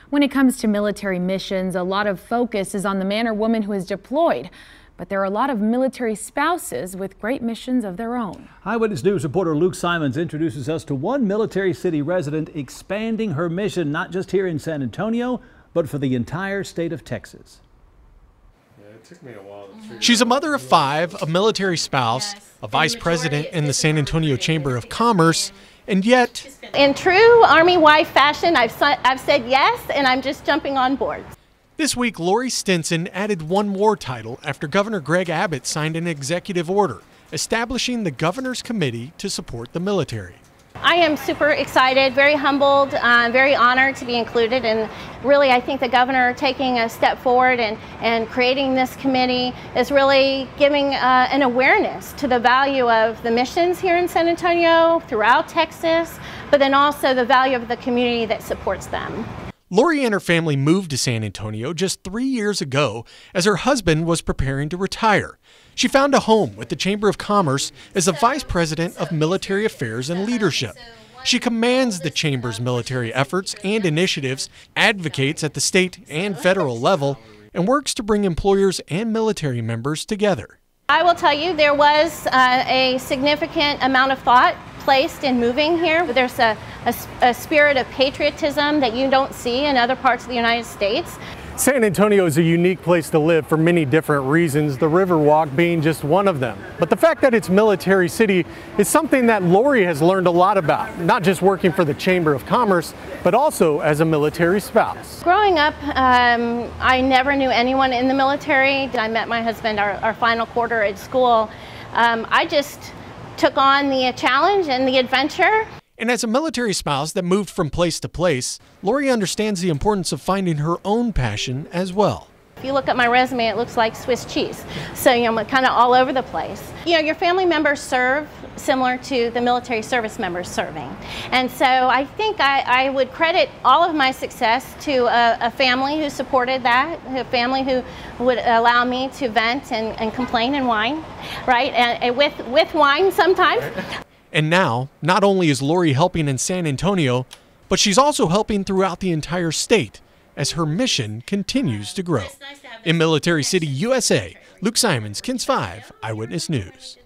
When it comes to military missions, a lot of focus is on the man or woman who is deployed. But there are a lot of military spouses with great missions of their own. Eyewitness News reporter Luke Simons introduces us to one military city resident expanding her mission not just here in San Antonio, but for the entire state of Texas. It took me a while to figure She's a mother of 5, a military spouse, a vice president in the San Antonio Chamber of Commerce, and yet, in true Army wife fashion, I've said yes, and I'm just jumping on board. This week, Lori Stinson added one more title after Governor Greg Abbott signed an executive order establishing the Governor's Committee to support the military. I am super excited, very humbled, very honored to be included, and really I think the governor taking a step forward and creating this committee is really giving an awareness to the value of the missions here in San Antonio, throughout Texas, but then also the value of the community that supports them. Lori and her family moved to San Antonio just 3 years ago as her husband was preparing to retire. She found a home with the Chamber of Commerce as the Vice President of Military Affairs and Leadership. She commands the Chamber's military efforts and initiatives, advocates at the state and federal level, and works to bring employers and military members together. I will tell you, there was a significant amount of thought placed in moving here. There's a spirit of patriotism that you don't see in other parts of the United States. San Antonio is a unique place to live for many different reasons, the Riverwalk being just one of them. But the fact that it's Military City is something that Lori has learned a lot about, not just working for the Chamber of Commerce, but also as a military spouse. Growing up, I never knew anyone in the military. I met my husband our final quarter at school. I just took on the challenge and the adventure. And as a military spouse that moved from place to place, Lori understands the importance of finding her own passion as well. If you look at my resume, it looks like Swiss cheese. So, I'm kind of all over the place. Your family members serve similar to the military service members serving. And so I think I would credit all of my success to a family who supported that, a family who would allow me to vent and complain and whine, right? And with wine sometimes. And now, not only is Lori helping in San Antonio, but she's also helping throughout the entire state as her mission continues to grow. In Military City, USA, Luke Simons, KINS 5 Eyewitness News.